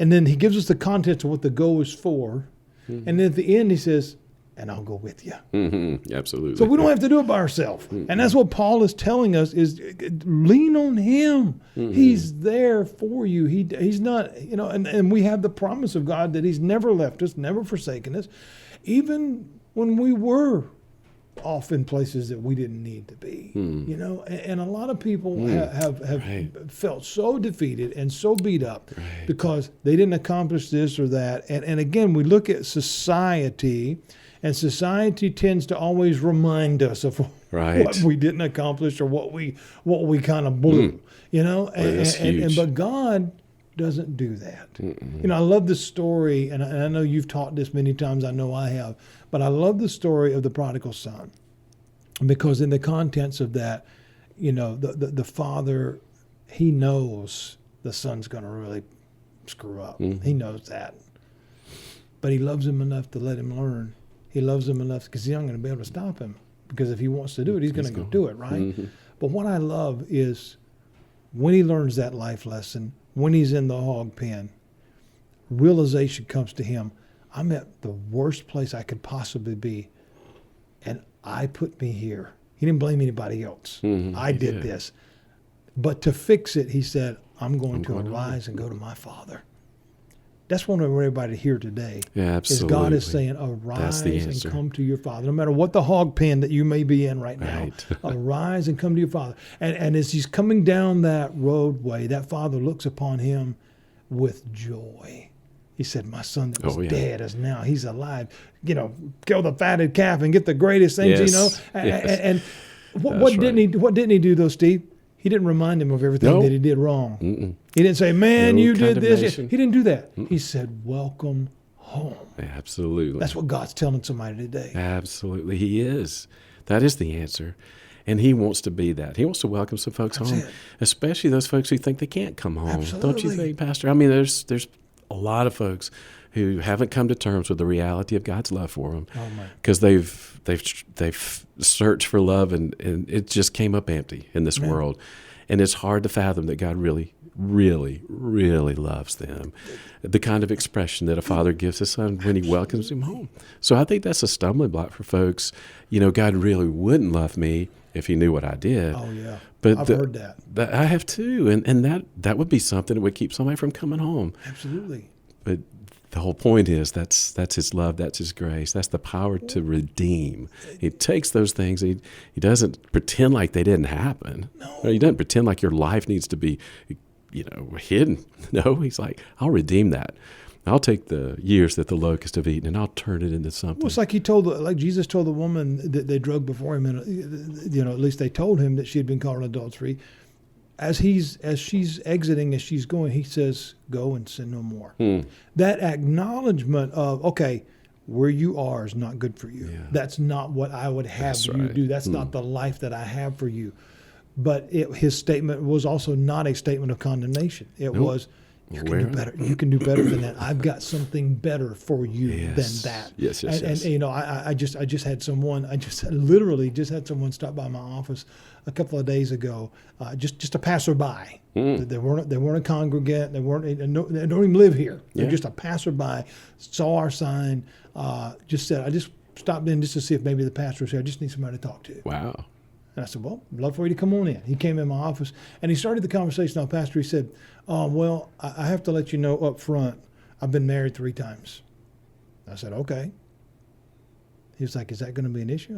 [SPEAKER 2] And then he gives us the context of what the go is for. Mm-hmm. And then at the end, he says, and I'll go with you.
[SPEAKER 3] Mm-hmm. Absolutely.
[SPEAKER 2] So we don't have to do it by ourselves. Mm-hmm. And that's what Paul is telling us is lean on him. Mm-hmm. He's there for you. He's not, and we have the promise of God that he's never left us, never forsaken us, even when we were off in places that we didn't need to be, and a lot of people have felt so defeated and so beat up because they didn't accomplish this or that. And again, we look at society, and society tends to always remind us of what we didn't accomplish or what we kind of blew, but God doesn't do that. Mm-mm. I love the story, and I know you've taught this many times. I know I have. But I love the story of the prodigal son, because in the contents of that, the father, he knows the son's going to really screw up. Mm-hmm. He knows that. But he loves him enough to let him learn. He loves him enough because he's not going to be able to stop him. Because if he wants to do it, he's going to go do it, right? Mm-hmm. But what I love is when he learns that life lesson, when he's in the hog pen, realization comes to him. I'm at the worst place I could possibly be, and I put me here. He didn't blame anybody else. Mm-hmm, I did this. But to fix it, he said, I'm going to arise and go to my Father. That's what I want everybody to hear today.
[SPEAKER 3] Yeah, absolutely.
[SPEAKER 2] Is God is saying, arise and come to your Father. No matter what the hog pen that you may be in right now, arise and come to your Father. And as he's coming down that roadway, that Father looks upon him with joy. He said, my son that was dead is now, he's alive. Kill the fatted calf and get the greatest things, And what didn't he do though, Steve? He didn't remind him of everything that he did wrong. Mm-mm. He didn't say, man, you did this. He didn't do that. Mm-mm. He said, welcome home.
[SPEAKER 3] Absolutely.
[SPEAKER 2] That's what God's telling somebody today.
[SPEAKER 3] Absolutely. He is. That is the answer. And he wants to be that. He wants to welcome some folks home, especially those folks who think they can't come home. Absolutely. Don't you think, Pastor? I mean, there's a lot of folks who haven't come to terms with the reality of God's love for them because they've searched for love and it just came up empty in this world, and it's hard to fathom that God really, really, really loves them. The kind of expression that a father gives his son when he welcomes him home. So I think that's a stumbling block for folks. God really wouldn't love me if he knew what I did. Oh yeah, but
[SPEAKER 2] I've heard that.
[SPEAKER 3] I have too, and that would be something that would keep somebody from coming home.
[SPEAKER 2] Absolutely.
[SPEAKER 3] But the whole point is that's his love, that's his grace, that's the power to redeem. He takes those things, he doesn't pretend like they didn't happen. No. He doesn't pretend like your life needs to be, hidden. No, he's like, I'll redeem that. I'll take the years that the locusts have eaten and I'll turn it into something.
[SPEAKER 2] Well, it's like Jesus told the woman that they drugged before him, and at least they told him that she had been caught in adultery. As she's exiting, as she's going, he says, "Go and sin no more." That acknowledgement of, okay, where you are is not good for you. Yeah. That's not what I would have you do. That's not the life that I have for you. But his statement was also not a statement of condemnation. It was, you can do better. You can do better than that. I've got something better for you than that.
[SPEAKER 3] Yes.
[SPEAKER 2] And I just had someone. I just literally had someone stop by my office a couple of days ago. Just a passerby. They weren't a congregant. They don't even live here. They're just a passerby. Saw our sign. Just said, I just stopped in just to see if maybe the pastor was here. I just need somebody to talk to.
[SPEAKER 3] Wow.
[SPEAKER 2] And I said, well, I'd love for you to come on in. He came in my office, and he started the conversation. Now, Pastor, he said, well, I have to let you know up front, I've been married 3 times. I said, okay. He was like, is that going to be an issue?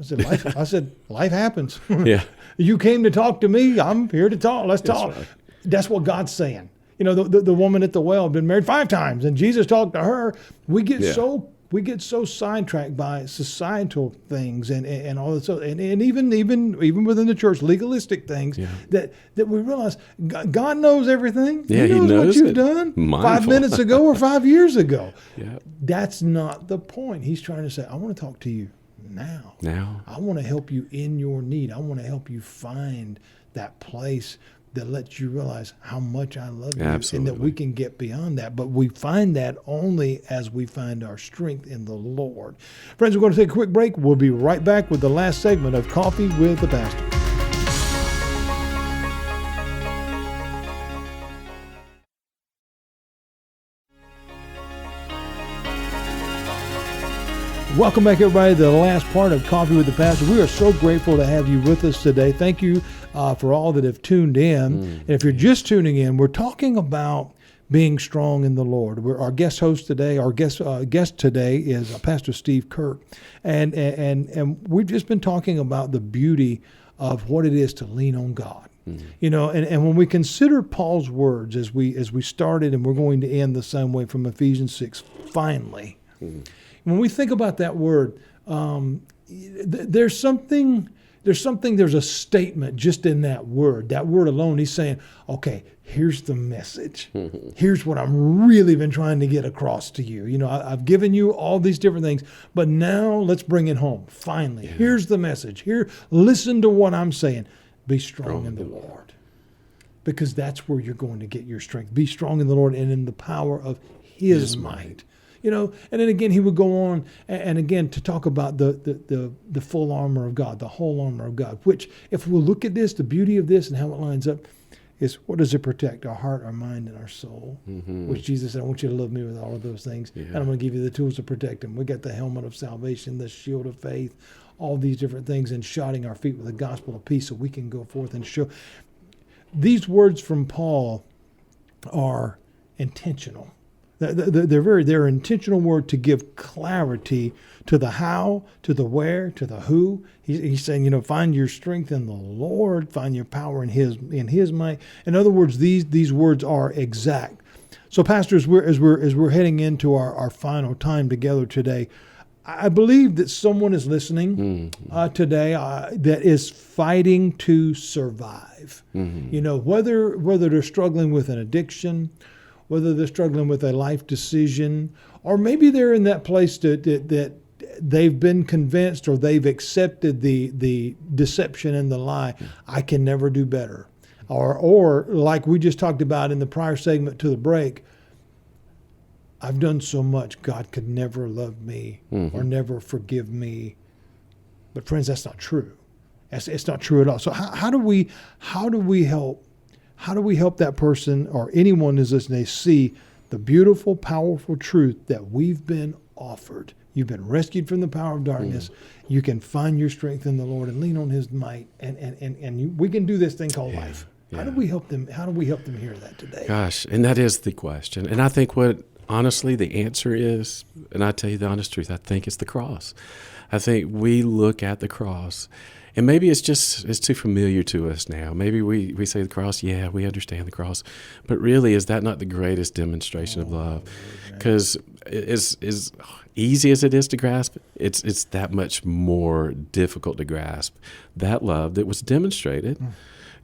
[SPEAKER 2] I said, life happens.
[SPEAKER 3] Yeah.
[SPEAKER 2] You came to talk to me. I'm here to talk. Let's talk. Right. That's what God's saying. The woman at the well had been married 5 times, and Jesus talked to her. We get so we get so sidetracked by societal things and all this, and even within the church, legalistic things, that we realize God knows everything.
[SPEAKER 3] Yeah,
[SPEAKER 2] He knows what you've done
[SPEAKER 3] Mindful.
[SPEAKER 2] 5 minutes ago or 5 years ago.
[SPEAKER 3] Yeah.
[SPEAKER 2] That's not the point. He's trying to say, I want to talk to you now. I want to help you in your need. I want to help you find that place that lets you realize how much I love you.
[SPEAKER 3] Absolutely.
[SPEAKER 2] And that we can get beyond that. But we find that only as we find our strength in the Lord. Friends, we're going to take a quick break. We'll be right back with the last segment of Coffee with the Pastor. Welcome back, everybody, to the last part of Coffee with the Pastor. We are so grateful to have you with us today. Thank you for all that have tuned in. And if you're just tuning in, we're talking about being strong in the Lord. Our guest host today, our guest today is Pastor Steve Kirk. And we've just been talking about the beauty of what it is to lean on God. You know, and when we consider Paul's words as we started, and we're going to end the same way from Ephesians 6, finally. When we think about that word, there's a statement just in that word alone. He's saying, okay, here's the message. Here's what I'm really been trying to get across to you. You know, I've given you all these different things, but now let's bring it home. Finally, here's the message. Here, listen to what I'm saying. Be strong in the Lord, because that's where you're going to get your strength. Be strong in the Lord and in the power of His might. You know, and then again, he would go on and again to talk about the full armor of God, the whole armor of God, which if we'll look at this, the beauty of this and how it lines up is, what does it protect? Our heart, our mind, and our soul, which Jesus said, I want you to love me with all of those things. And I'm going to give you the tools to protect them. We got the helmet of salvation, the shield of faith, all these different things, and shodding our feet with the gospel of peace so we can go forth and show. These words from Paul are intentional. They're intentional word to give clarity to the how, to the where, to the who. He's saying, you know, find your strength in the Lord, find your power in His might. In other words, these words are exact. So, Pastor, as we're heading into our final time together today, I believe that someone is listening today that is fighting to survive. You know, whether they're struggling with an addiction, whether they're struggling with a life decision, or maybe they're in that place that they've been convinced or they've accepted the deception and the lie, I can never do better. Or like we just talked about in the prior segment to the break, I've done so much, God could never love me or never forgive me. But friends, that's not true. It's not true at all. So how do we help? How do we help that person or anyone who's listening see the beautiful, powerful truth that we've been offered? You've been rescued from the power of darkness. You can find your strength in the Lord and lean on His might, and we can do this thing called life. How do we help them? How do we help them hear that today?
[SPEAKER 3] Gosh, and that is the question. And I think honestly, the answer is, and I tell you the honest truth, I think it's the cross. I think we look at the cross. And maybe it's too familiar to us now. Maybe we say the cross, yeah, we understand the cross. But really, is that not the greatest demonstration of love? Because as easy as it is to grasp, it's that much more difficult to grasp. That love that was demonstrated,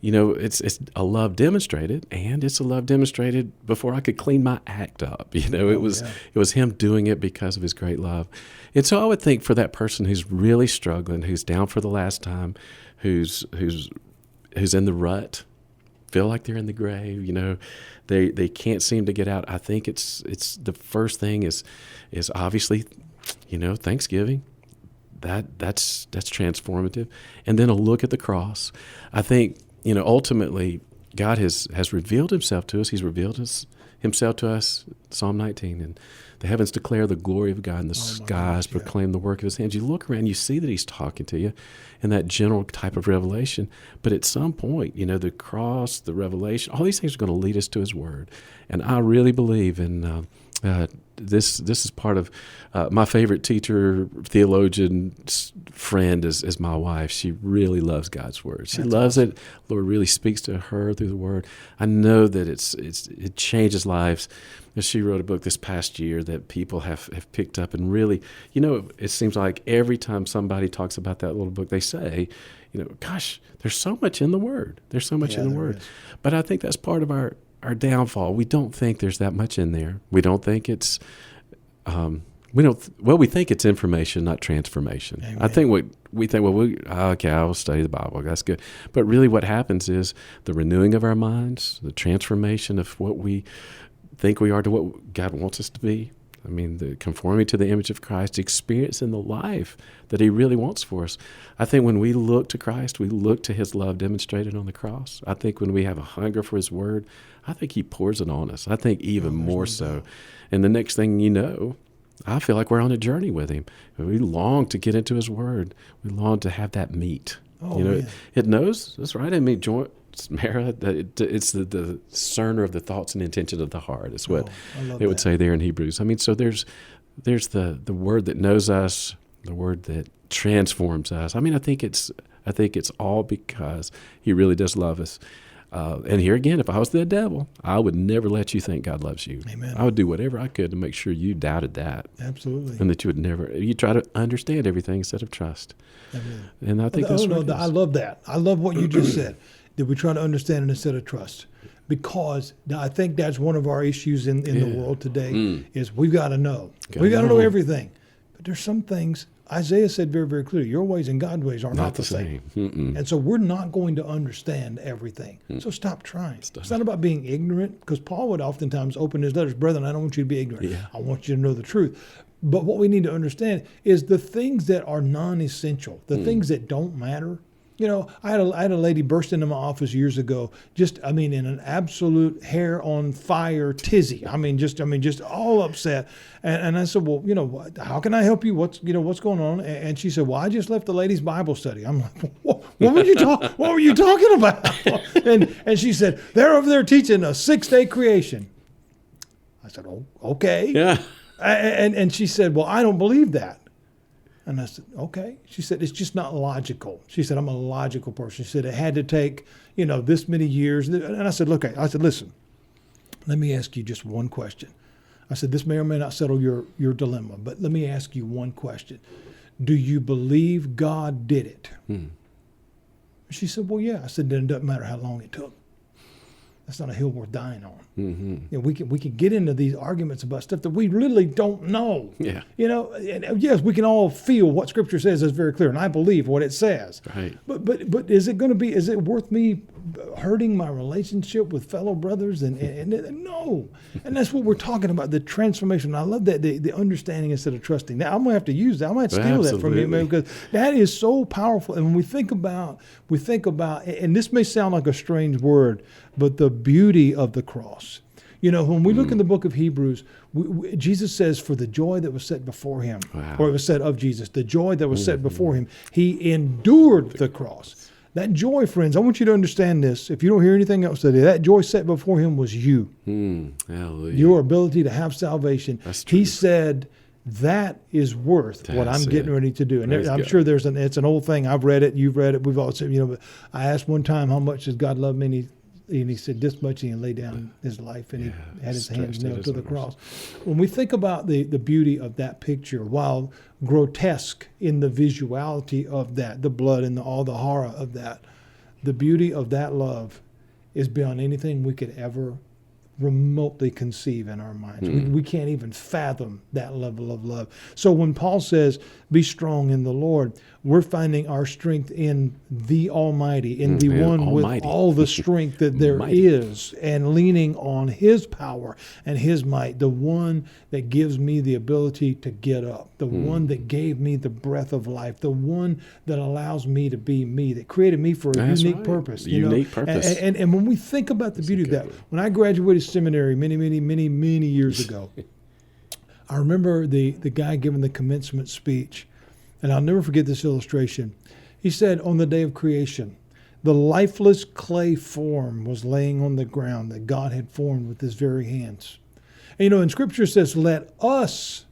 [SPEAKER 3] you know, it's a love demonstrated, and it's a love demonstrated before I could clean my act up. You know, it was Him doing it because of His great love. And so I would think for that person who's really struggling, who's down for the last time, who's in the rut, feel like they're in the grave, you know, they can't seem to get out. I think it's the first thing is obviously, you know, Thanksgiving. That's transformative. And then a look at the cross. I think, you know, ultimately God has revealed Himself to us. He's revealed Himself to us, Psalm 19, and the heavens declare the glory of God, and the skies proclaim the work of His hands. You look around, you see that He's talking to you in that general type of revelation. But at some point, you know, the cross, the revelation, all these things are going to lead us to His Word. And I really believe in This is part of my favorite teacher, theologian, friend is my wife. She really loves God's Word. She loves it. Lord really speaks to her through the Word. I know that it changes lives. She wrote a book this past year that people have picked up, and really, it seems like every time somebody talks about that little book, they say, gosh, there's so much in the Word. There's so much in the Word. But I think that's part of our downfall. We don't think there's that much in there. We don't think it's we think it's information, not transformation. Amen. I think I'll study the Bible. That's good. But really what happens is the renewing of our minds, the transformation of what we think we are to what God wants us to be. I mean, the conforming to the image of Christ, experiencing the life that he really wants for us. I think when we look to Christ, we look to his love demonstrated on the cross. I think when we have a hunger for his word, I think he pours it on us. I think even more so. And the next thing you know, I feel like we're on a journey with him. We long to get into his word. We long to have that meat. It knows, that's right, I mean, Mara, it's the discerner of the thoughts and intentions of the heart. It's what it would say there in Hebrews. I mean, so there's the word that knows us, the word that transforms us. I mean, I think it's all because he really does love us. And here again, if I was the devil, I would never let you think God loves you.
[SPEAKER 2] Amen.
[SPEAKER 3] I would do whatever I could to make sure you doubted that.
[SPEAKER 2] Absolutely.
[SPEAKER 3] And that you try to understand everything instead of trust.
[SPEAKER 2] Amen.
[SPEAKER 3] And I think that's what
[SPEAKER 2] I love that. I love what you just said. That we try to understand it instead of trust, because I think that's one of our issues in the world today is we've got to know. We've got to know everything. But there's some things, Isaiah said very, very clearly, your ways and God's ways are not the same. And so we're not going to understand everything. So stop trying. It's not about being ignorant, because Paul would oftentimes open his letters, brethren, I don't want you to be ignorant. Yeah. I want you to know the truth. But what we need to understand is the things that are non-essential, the things that don't matter. I had a lady burst into my office years ago, in an absolute hair on fire tizzy. Just all upset. And I said, well, how can I help you? What's going on? And she said, well, I just left the ladies' Bible study. I'm like, what were you talking about? And she said, they're over there teaching a 6-day creation. I said, oh, okay. Yeah. And she said, well, I don't believe that. And I said, okay. She said, it's just not logical. She said, I'm a logical person. She said, it had to take, this many years. And I said, listen, let me ask you just one question. I said, this may or may not settle your dilemma, but let me ask you one question. Do you believe God did it? She said, well, yeah. I said, then it doesn't matter how long it took. That's not a hill worth dying on. Mm-hmm. We can get into these arguments about stuff that we really don't know. Yeah. And yes, we can all feel what Scripture says is very clear, and I believe what it says. Right. But is it worth me hurting my relationship with fellow brothers? And no. And that's what we're talking about, the transformation. I love that, the understanding instead of trusting. Now I'm gonna have to use that. I might steal that from you, man, because that is so powerful. And when we think about, and this may sound like a strange word, but the beauty of the cross. When we look in the book of Hebrews, Jesus says, for the joy that was set before him, or it was said of Jesus, the joy that was set before him, he endured the cross. That joy, friends, I want you to understand this. If you don't hear anything else today, that joy set before him was you. Hallelujah. Your ability to have salvation. That's true. He said, that is worth what I'm getting ready to do. And I'm sure it's an old thing. I've read it. You've read it. We've all said, but I asked one time, how much does God love me? And he said, this much, and he laid down his life, and he had his hands nailed to the cross. When we think about the beauty of that picture, while grotesque in the visuality of that, the blood and all the horror of that, the beauty of that love is beyond anything we could ever remotely conceive in our minds. We can't even fathom that level of love. So when Paul says, be strong in the Lord, we're finding our strength in the Almighty, in the one Almighty, with all the strength that there is, and leaning on his power and his might, the one that gives me the ability to get up, the one that gave me the breath of life, the one that allows me to be me, that created me for a unique purpose.
[SPEAKER 3] Unique purpose.
[SPEAKER 2] And when we think about the beauty of that, when I graduated seminary many years ago, I remember the guy giving the commencement speech, and I'll never forget this illustration. He said, on the day of creation, the lifeless clay form was laying on the ground that God had formed with his very hands. And, and Scripture says, let us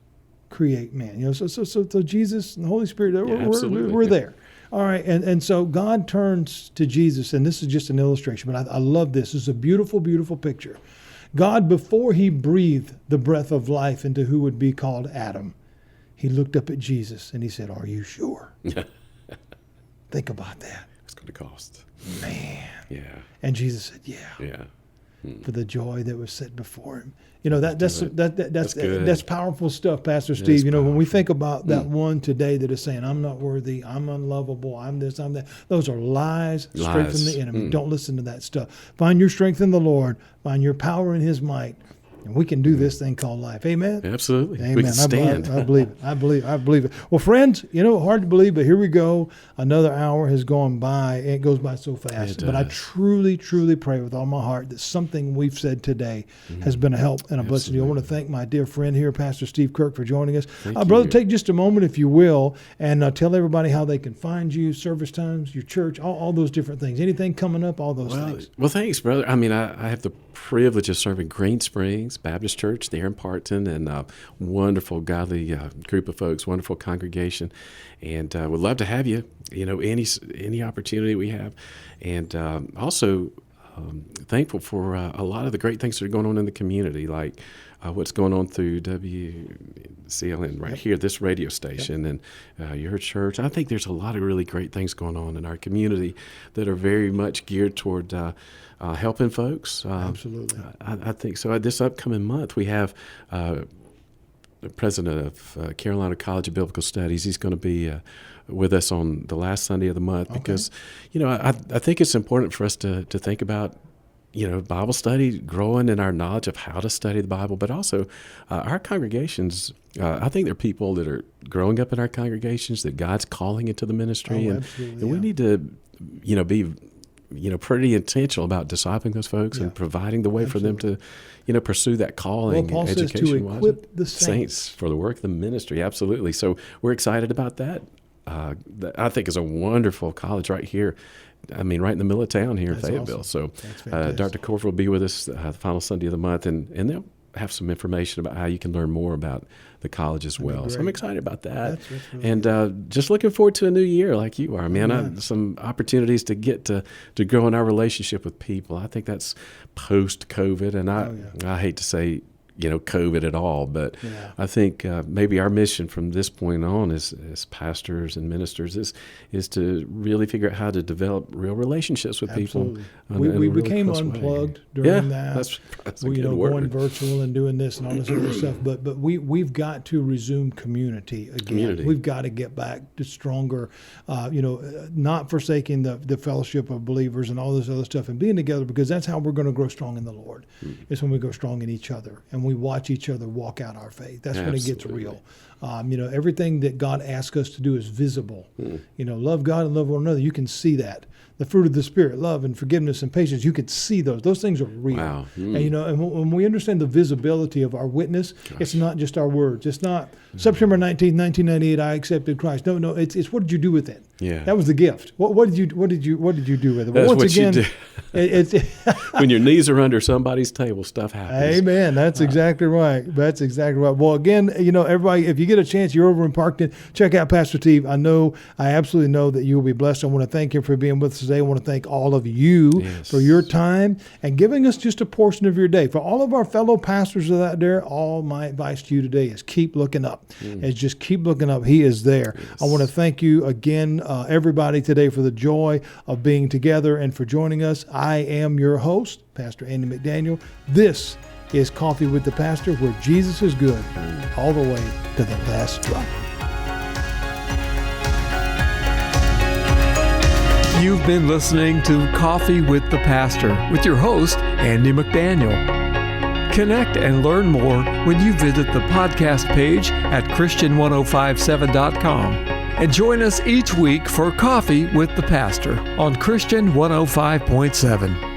[SPEAKER 2] create man. So Jesus and the Holy Spirit, we're there. All right, and so God turns to Jesus, and this is just an illustration, but I love this. It's a beautiful, beautiful picture. God, before he breathed the breath of life into who would be called Adam, he looked up at Jesus and he said, are you sure? Think about that.
[SPEAKER 3] It's going to cost.
[SPEAKER 2] Man.
[SPEAKER 3] Yeah.
[SPEAKER 2] And Jesus said, yeah.
[SPEAKER 3] Yeah.
[SPEAKER 2] For the joy that was set before him. That's powerful stuff, Pastor Steve. When we think about that one today that is saying, I'm not worthy, I'm unlovable, I'm this, I'm that. Those are lies straight from the enemy. Don't listen to that stuff. Find your strength in the Lord. Find your power in his might. And we can do this thing called life. Amen?
[SPEAKER 3] Absolutely.
[SPEAKER 2] Amen.
[SPEAKER 3] We can stand.
[SPEAKER 2] I believe it. I believe it. Well, friends, hard to believe, but here we go. Another hour has gone by. It goes by so fast. But I truly, truly pray with all my heart that something we've said today has been a help and a blessing to you. I want to thank my dear friend here, Pastor Steve Kirk, for joining us. Brother, take just a moment, if you will, and tell everybody how they can find you, service times, your church, all those different things. Anything coming up, all those things.
[SPEAKER 3] Well, thanks, brother. I mean, I have the privilege of serving Green Springs Baptist Church there in Parkton, and a wonderful, godly group of folks, wonderful congregation, and would love to have you. Any opportunity we have, and also thankful for a lot of the great things that are going on in the community, like what's going on through WCLN right here, this radio station, and your church. I think there's a lot of really great things going on in our community that are very much geared toward helping folks.
[SPEAKER 2] Absolutely.
[SPEAKER 3] I think so. This upcoming month, we have the president of Carolina College of Biblical Studies. He's going to be with us on the last Sunday of the month because, I think it's important for us to think about, Bible study, growing in our knowledge of how to study the Bible, but also our congregations. I think there are people that are growing up in our congregations that God's calling into the ministry, and we need to, be pretty intentional about discipling those folks and providing the way for them to, pursue that calling.
[SPEAKER 2] Well, Paul says to equip the saints
[SPEAKER 3] for the work of the ministry. Absolutely. So we're excited about that. I think is a wonderful college right here. I mean, right in the middle of town here in Fayetteville.
[SPEAKER 2] Awesome.
[SPEAKER 3] So Dr. Corver will be with us the final Sunday of the month, and they'll have some information about how you can learn more about the college as well. So I'm excited about that. That's really and just looking forward to a new year like you are, man. Some opportunities to get to grow in our relationship with people. I think that's post-COVID, and I hate to say COVID at all, but I think maybe our mission from this point on as pastors and ministers is to really figure out how to develop real relationships with people.
[SPEAKER 2] We became unplugged during that.
[SPEAKER 3] That's a good word.
[SPEAKER 2] Going virtual and doing this and all this other stuff. But we've got to resume community again. We've got to get back to stronger, not forsaking the fellowship of believers and all this other stuff and being together, because that's how we're going to grow strong in the Lord. It's when we grow strong in each other and we watch each other walk out our faith. That's when it gets real. Everything that God asks us to do is visible. Love God and love one another. You can see that. The fruit of the Spirit, love and forgiveness and patience, you can see those. Those things are real.
[SPEAKER 3] Wow.
[SPEAKER 2] And, and when we understand the visibility of our witness, it's not just our words. It's not September 19th, 1998, I accepted Christ. No, it's what did you do with it?
[SPEAKER 3] Yeah.
[SPEAKER 2] That was the gift. What did you do with it?
[SPEAKER 3] That's
[SPEAKER 2] once
[SPEAKER 3] what
[SPEAKER 2] again,
[SPEAKER 3] you do. When your knees are under somebody's table, stuff happens.
[SPEAKER 2] Amen. That's exactly right. That's exactly right. Well, again, everybody, if you get a chance, you're over in Parkton, check out Pastor Steve. I absolutely know that you will be blessed. I want to thank him for being with us today. I want to thank all of you for your time and giving us just a portion of your day. For all of our fellow pastors out there, all my advice to you today is keep looking up. Is just keep looking up. He is there. Yes. I want to thank you again, everybody today, for the joy of being together and for joining us. I am your host, Pastor Andy McDaniel. This is Coffee with the Pastor, where Jesus is good all the way to the last drop.
[SPEAKER 1] You've been listening to Coffee with the Pastor with your host, Andy McDaniel. Connect and learn more when you visit the podcast page at Christian1057.com. And join us each week for Coffee with the Pastor on Christian 105.7.